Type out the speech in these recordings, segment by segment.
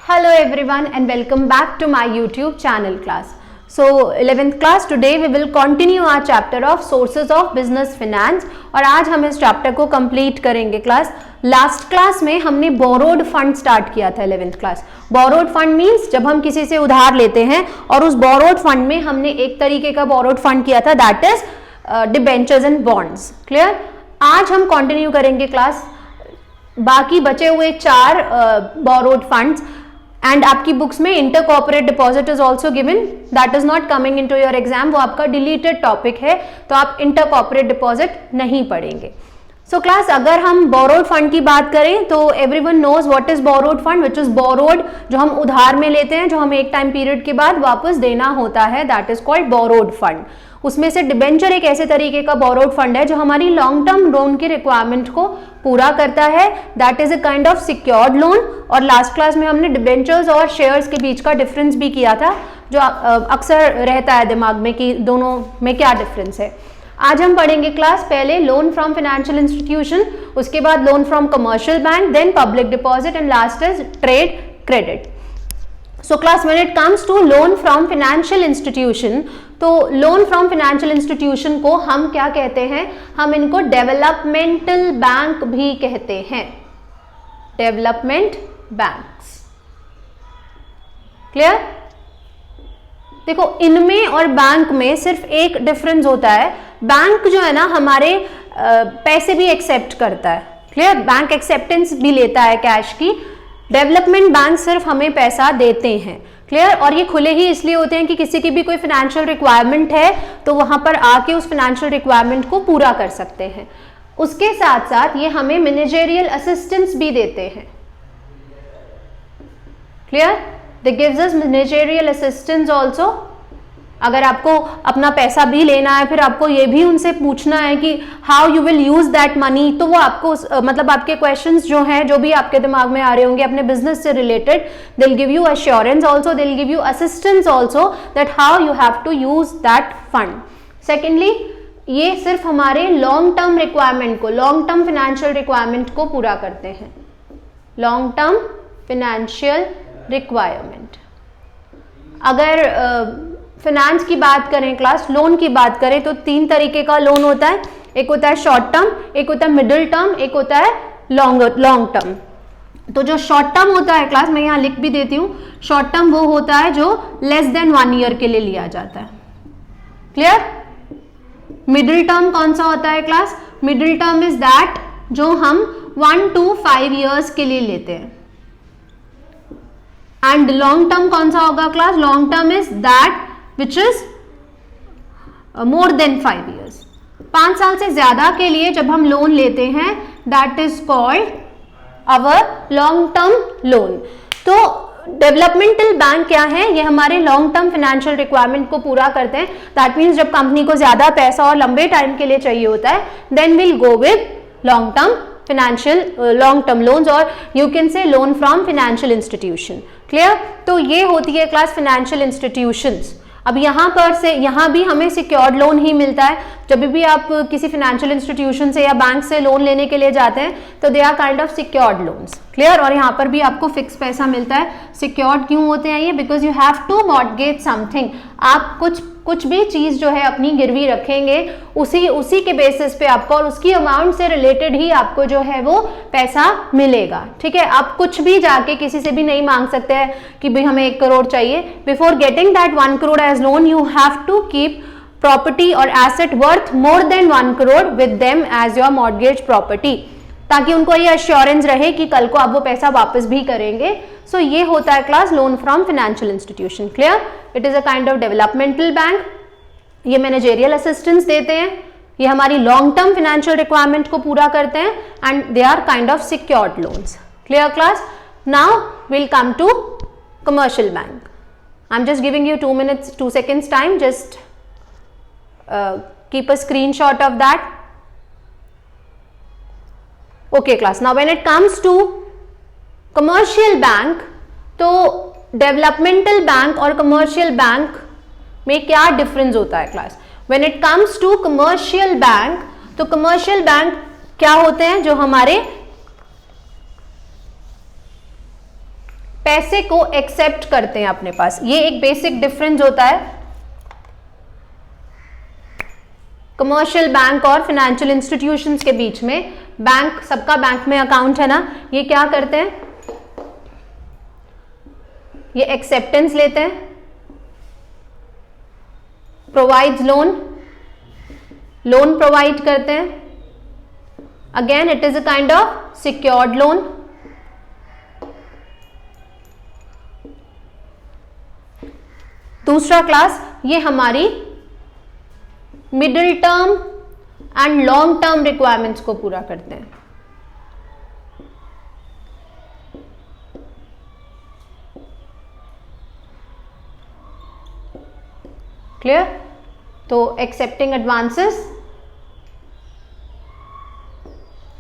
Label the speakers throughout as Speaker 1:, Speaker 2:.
Speaker 1: Hello everyone and welcome back to my YouTube channel class. So 11th class today we will continue our chapter of sources of business finance और आज हम इस chapter को complete करेंगे class. Last class में हमने borrowed fund start किया था 11th class. Borrowed fund means जब हम किसी से उधार लेते हैं और उस बोरोड फंड में हमने एक तरीके का बोरोड फंड किया था that is debentures and bonds. Clear. आज हम कंटिन्यू करेंगे क्लास बाकी बचे हुए 4 बोरोड फंड्स एंड आपकी बुक्स में inter corporate deposit is also given that is not coming into your exam. वो आपका डिलीटेड टॉपिक है तो आप इंटर कॉर्पोरेट डिपॉजिट नहीं पढ़ेंगे. सो क्लास अगर हम बोरोड फंड की बात करें तो everyone knows what is borrowed fund which is borrowed जो हम उधार में लेते हैं जो हमें एक टाइम पीरियड के बाद वापस देना होता है that is called borrowed fund. उसमें से डिबेंचर एक ऐसे तरीके का बोरोड फंड है जो हमारी लॉन्ग टर्म लोन की रिक्वायरमेंट को पूरा करता है that is a kind of secured loan. और लास्ट क्लास में हमने डिबेंचर्स और शेयर्स के बीच का डिफरेंस भी किया था जो अक्सर रहता है दिमाग में कि दोनों में क्या डिफरेंस है. आज हम पढ़ेंगे क्लास पहले लोन फ्रॉम फाइनेंशियल इंस्टीट्यूशन, उसके बाद loan from commercial bank, then public deposit and last is trade credit. So class when it comes to loan from financial institution तो लोन फ्रॉम फाइनेंशियल इंस्टीट्यूशन को हम क्या कहते हैं, हम इनको डेवलपमेंटल बैंक भी कहते हैं. Development banks. क्लियर. देखो इनमें और बैंक में सिर्फ एक डिफरेंस होता है. बैंक जो है ना हमारे पैसे भी एक्सेप्ट करता है. क्लियर. बैंक एक्सेप्टेंस भी लेता है कैश की. डेवलपमेंट बैंक सिर्फ हमें पैसा देते हैं. क्लियर. और ये खुले ही इसलिए होते हैं कि किसी की भी कोई फाइनेंशियल रिक्वायरमेंट है तो वहां पर आके उस फाइनेंशियल रिक्वायरमेंट को पूरा कर सकते हैं. उसके साथ साथ ये हमें मैनेजरियल असिस्टेंस भी देते हैं. Clear. They gives us managerial assistance also. अगर आपको अपना पैसा भी लेना है फिर आपको ये भी उनसे पूछना है कि how you will use that money तो वो आपको मतलब आपके क्वेश्चंस जो हैं जो भी आपके दिमाग में आ रहे होंगे अपने बिजनेस से related they will give you assurance also, they will give you assistance also that how you have to use that fund. Secondly ये सिर्फ हमारे लॉन्ग टर्म रिक्वायरमेंट को, लॉन्ग टर्म फाइनेंशियल रिक्वायरमेंट को पूरा करते हैं. Long term financial requirement. अगर finance की बात करें क्लास, लोन की बात करें तो 3 तरीके का लोन होता है. एक होता है शॉर्ट टर्म, एक होता है मिडिल टर्म, एक होता है लॉन्ग टर्म. तो जो शॉर्ट टर्म होता है क्लास मैं यहाँ लिख भी देती हूँ. शॉर्ट टर्म वो होता है जो लेस देन 1 ईयर के लिए लिया जाता है. क्लियर. मिडिल टर्म कौन सा होता है class? Middle term is that जो हम 1 to 5 ईयर्स के लिए लेते हैं. एंड लॉन्ग टर्म कौन सा होगा class? Long term is that which is more than 5 years. 5 साल से ज्यादा के लिए जब हम लोन लेते हैं that is called our long term loan. तो डेवलपमेंटल बैंक क्या है? ये हमारे लॉन्ग टर्म फाइनेंशियल रिक्वायरमेंट को पूरा करते हैं. दैट मीन्स जब कंपनी को ज्यादा पैसा और लंबे टाइम के लिए चाहिए होता है then will go with long term financial long term loans और you can say loan from financial institution. Clear. तो ये होती है क्लास फाइनेंशियल इंस्टीट्यूशंस. अब यहाँ पर से यहाँ भी हमें सिक्योर्ड लोन ही मिलता है. जब भी आप किसी फाइनेंशियल इंस्टीट्यूशन से या बैंक से लोन लेने के लिए जाते हैं तो they are kind of secured loans. Clear. और यहाँ पर भी आपको फिक्स पैसा मिलता है. सिक्योर्ड क्यों होते हैं ये? Because you have to mortgage something. आप कुछ भी चीज जो है अपनी गिरवी रखेंगे उसी के बेसिस पे आपको और उसकी अमाउंट से रिलेटेड ही आपको जो है वो पैसा मिलेगा. ठीक है. आप कुछ भी जाके किसी से भी नहीं मांग सकते हैं कि भाई हमें 1 करोड़ चाहिए. Before getting that 1 crore as loan you have to keep property और asset worth more than 1 crore with them as your mortgage property ताकि उनको ये अश्योरेंस रहे कि कल को आप वो पैसा वापस भी करेंगे. सो ये होता है class loan from financial institution. Clear. It is a kind of developmental bank. ये मैनेजरियल असिस्टेंस देते हैं. ये हमारी लॉन्ग टर्म फाइनेंशियल रिक्वायरमेंट को पूरा करते हैं and they are kind of secured loans. Clear class. Now will come to commercial bank. I am just giving you 2 seconds time. Just keep a screenshot of that. Okay class. Now when it comes to commercial bank तो developmental bank और commercial bank में क्या difference होता है class? When it comes to commercial bank तो commercial bank क्या होते हैं? जो हमारे पैसे को एक्सेप्ट करते हैं अपने पास। ये एक बेसिक डिफरेंस होता है कमर्शियल बैंक और फाइनेंशियल इंस्टीट्यूशंस के बीच में। बैंक, सबका बैंक में अकाउंट है ना, ये क्या करते हैं, ये एक्सेप्टेंस लेते हैं, प्रोवाइड्स लोन, लोन प्रोवाइड करते हैं, again it is a kind of secured loan. दूसरा क्लास, ये हमारी middle term and long term requirements को पूरा करते हैं। क्लियर? तो एक्सेप्टिंग एडवांसेस,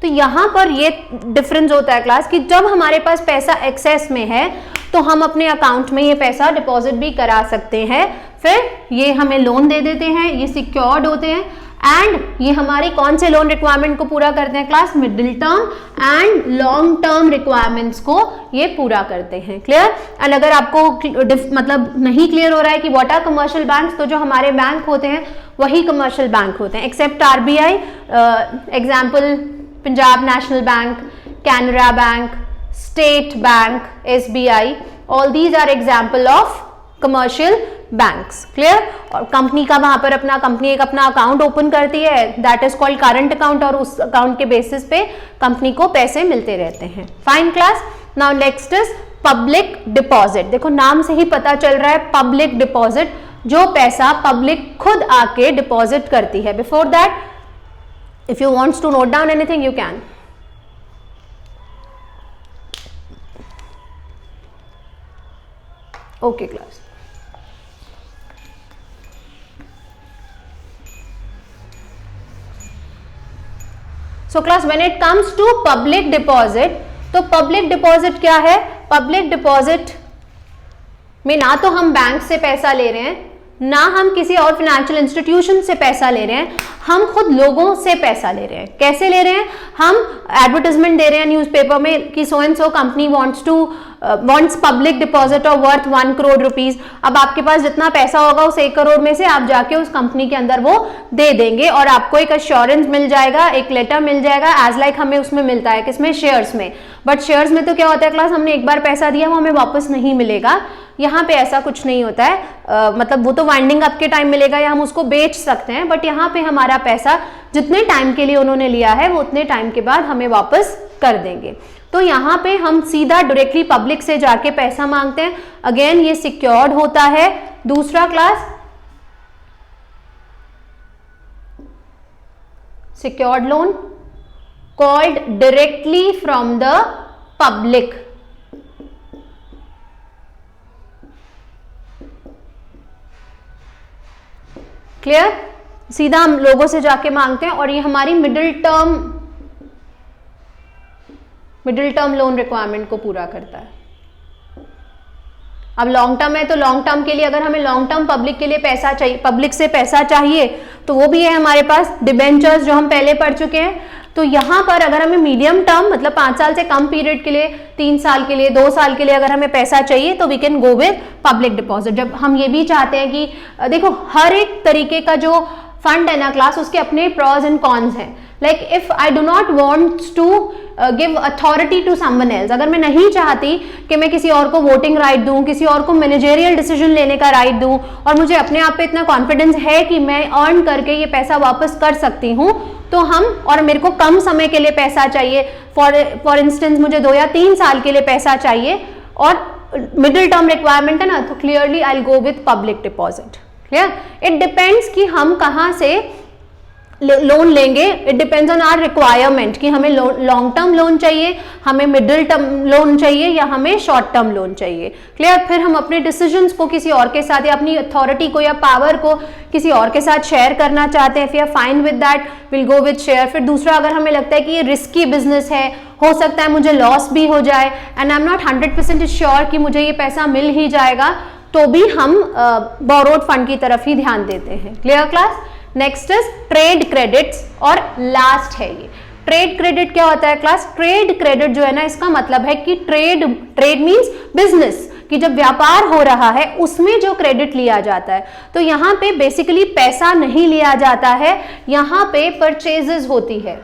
Speaker 1: तो यहां पर ये डिफरेंस होता है क्लास कि जब हमारे पास पैसा एक्सेस में है तो हम अपने अकाउंट में ये पैसा डिपॉजिट भी करा सकते हैं, फिर ये हमें लोन दे देते हैं, ये सिक्योर्ड होते हैं एंड ये हमारी कौन से लोन रिक्वायरमेंट को पूरा करते हैं class, middle term and long term requirements को ये पूरा करते हैं। क्लियर? एंड अगर आपको मतलब नहीं क्लियर हो रहा है कि व्हाट आर कमर्शियल बैंक्स, तो जो हमारे बैंक होते हैं वही कमर्शियल बैंक होते हैं except RBI. Example Punjab National Bank, Canara Bank, State Bank, SBI, all these are example of commercial banks. Clear? और कंपनी का वहां पर कंपनी एक अपना अकाउंट ओपन करती है, that is called current account, और उस अकाउंट के बेसिस पे कंपनी को पैसे मिलते रहते हैं। Fine class? Now next is public deposit. देखो नाम से ही पता चल रहा है पब्लिक डिपॉजिट, जो पैसा पब्लिक खुद आके डिपॉजिट करती है। Before that if you wants to note down anything you can. Okay class. So class, when it comes to public deposit, तो public deposit क्या है? Public deposit में ना तो हम बैंक से पैसा ले रहे हैं, ना हम किसी और फाइनेंशियल इंस्टीट्यूशन से पैसा ले रहे हैं, हम खुद लोगों से पैसा ले रहे हैं। कैसे ले रहे हैं? हम एडवर्टाइजमेंट दे रहे हैं न्यूज़पेपर में कि so and so company wants public deposit of worth 1 crore rupees. अब आपके पास जितना पैसा होगा उस 1 करोड़ में से आप जाके उस कंपनी के अंदर वो दे देंगे और आपको एक अश्योरेंस मिल जाएगा, एक लेटर मिल जाएगा, एज लाइक हमें उसमें मिलता है किसमें, शेयर्स में। बट शेयर्स में तो क्या होता है क्लास, हमने एक बार पैसा दिया वो हमें वापस नहीं मिलेगा। यहाँ पे ऐसा कुछ नहीं होता है, मतलब वो तो वाइंडिंग अप के टाइम मिलेगा या हम उसको बेच सकते हैं, बट यहाँ पे हमारा पैसा जितने टाइम के लिए उन्होंने लिया है वो उतने टाइम के बाद हमें वापस कर देंगे। तो यहाँ पे हम सीधा डायरेक्टली पब्लिक से जाके पैसा मांगते हैं। अगेन ये सिक्योर्ड होता है। दूसरा class, secured loan called directly from the public. Clear? सीधा हम लोगों से जाके मांगते हैं और ये हमारी मिडिल टर्म लोन रिक्वायरमेंट को पूरा करता है। अब लॉन्ग टर्म है तो लॉन्ग टर्म के लिए अगर हमें लॉन्ग टर्म पब्लिक के लिए पैसा चाहिए, पब्लिक से पैसा चाहिए, तो वो भी है हमारे पास डिबेंचर्स जो हम पहले पढ़ चुके हैं। तो यहाँ पर अगर हमें मीडियम टर्म मतलब 5 साल से कम पीरियड के लिए, 3 साल के लिए, 2 साल के लिए अगर हमें पैसा चाहिए तो we can go with public deposit. जब हम ये भी चाहते हैं कि देखो हर एक तरीके का जो फंड है ना क्लास, उसके अपने प्रॉज एंड कॉन्स हैं। Like if I do not want to give authority to someone else, अगर मैं नहीं चाहती कि मैं किसी और को वोटिंग राइट दूं, किसी और को मैनेजरियल डिसीजन लेने का राइट दूं, और मुझे अपने आप पे इतना कॉन्फिडेंस है कि मैं अर्न करके ये पैसा वापस कर सकती हूँ, तो हम, और मेरे को कम समय के लिए पैसा चाहिए, फॉर इंस्टेंस मुझे 2 या 3 साल के लिए पैसा चाहिए और मिडिल टर्म रिक्वायरमेंट है ना, तो clearly I will go with public deposit. Clear? It depends कि हम कहाँ से लोन लेंगे। It depends on our requirement कि हमें लॉन्ग टर्म लोन चाहिए, हमें मिडिल टर्म लोन चाहिए या हमें शॉर्ट टर्म लोन चाहिए। क्लियर? फिर हम अपने डिसीजंस को किसी और के साथ या अपनी अथॉरिटी को या पावर को किसी और के साथ शेयर करना चाहते हैं, फिर fine with that will go with share. फिर दूसरा, अगर हमें लगता है कि ये रिस्की बिजनेस है, हो सकता है मुझे लॉस भी हो जाए and I am not 100% sure कि मुझे ये पैसा मिल ही जाएगा, तो भी हम बोरोड फंड की तरफ ही ध्यान देते हैं। Clear class? Next is trade credits, और लास्ट है ये ट्रेड क्रेडिट क्या होता है क्लास? ट्रेड क्रेडिट जो है ना, इसका मतलब है कि ट्रेड मींस बिजनेस, कि जब व्यापार हो रहा है उसमें जो क्रेडिट लिया जाता है। तो यहाँ पे बेसिकली पैसा नहीं लिया जाता है, यहाँ पे परचेजेस होती है।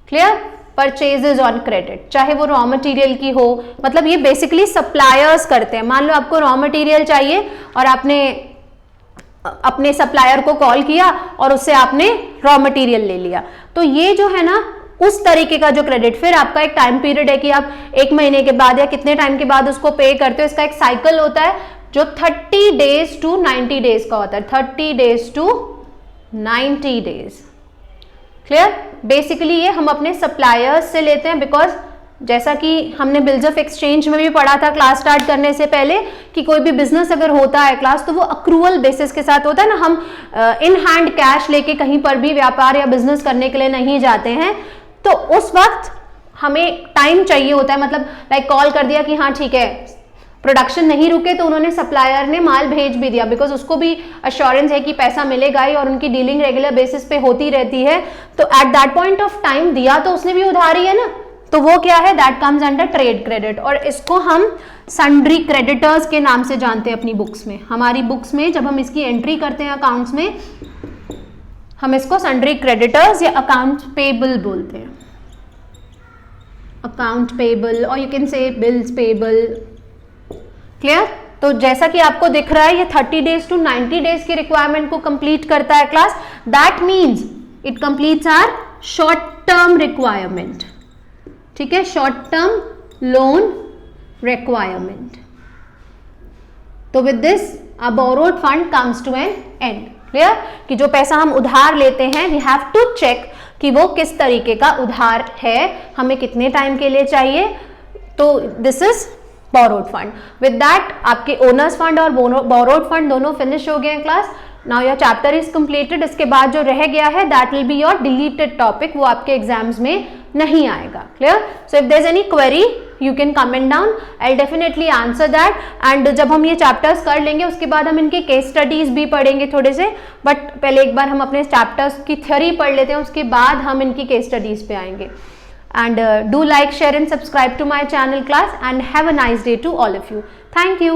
Speaker 1: क्लियर? परचेजेस ऑन क्रेडिट, चाहे वो रॉ मटेरियल की हो, मतलब ये बेसिकली सप्लायर्स करते हैं। मान लो आपको रॉ मटेरियल चाहिए और आपने अपने सप्लायर को कॉल किया और उससे आपने रॉ मटेरियल ले लिया, तो ये जो है ना उस तरीके का जो क्रेडिट, फिर आपका एक टाइम पीरियड है कि आप 1 महीने के बाद या कितने टाइम के बाद उसको पे करते हो। इसका एक साइकिल होता है जो 30 डेज टू 90 डेज का होता है, 30 days to 90 days. Clear? Basically ये हम अपने सप्लायर्स से लेते हैं, बिकॉज जैसा कि हमने बिल्स ऑफ एक्सचेंज में भी पढ़ा था क्लास स्टार्ट करने से पहले, कि कोई भी बिजनेस अगर होता है क्लास, तो वो अक्रूवल बेसिस के साथ होता है ना। हम इन हैंड कैश लेके कहीं पर भी व्यापार या बिजनेस करने के लिए नहीं जाते हैं, तो उस वक्त हमें टाइम चाहिए होता है। मतलब लाइक कॉल कर दिया कि हाँ ठीक है, प्रोडक्शन नहीं रुके, तो उन्होंने सप्लायर ने माल भेज भी दिया, बिकॉज उसको भी अश्योरेंस है कि पैसा मिलेगा ही, और उनकी डीलिंग रेगुलर बेसिस पे होती रहती है। तो at that point of time दिया तो उसने भी उधारी है ना, तो वो क्या है? That comes under trade credit. और इसको हम सन्ड्री क्रेडिटर्स के नाम से जानते हैं अपनी बुक्स में। हमारी बुक्स में जब हम इसकी एंट्री करते हैं अकाउंट्स में, हम इसको सन्ड्री क्रेडिटर्स या अकाउंट पेबल बोलते हैं, अकाउंट पेबल, और you can say bills payable. Clear? तो जैसा कि आपको दिख रहा है, ये 30 डेज टू 90 डेज की रिक्वायरमेंट को कंप्लीट करता है class. That means it completes our short term requirement. ठीक है, शॉर्ट टर्म लोन रिक्वायरमेंट। तो with this a borrowed fund comes to an end. Clear? कि जो पैसा हम उधार लेते हैं, वी हैव टू चेक कि वो किस तरीके का उधार है, हमें कितने टाइम के लिए चाहिए। तो this is borrowed fund. With that आपके ओनर्स फंड और बोरोड फंड दोनों फिनिश हो गए हैं class. Now your chapter is completed. इसके बाद जो रह गया है, that will be your deleted topic, वो आपके एग्जाम्स में नहीं आएगा। Clear? So if there is any query you can comment down, I will definitely answer that. And जब हम ये चैप्टर्स कर लेंगे, उसके बाद हम इनके केस स्टडीज भी पढ़ेंगे थोड़े से, बट पहले एक बार हम अपने चैप्टर्स की थ्योरी पढ़ लेते हैं, उसके बाद हम इनकी केस स्टडीज पे आएंगे। And do like, share and subscribe to my channel class, and have a nice day to all of you. Thank you.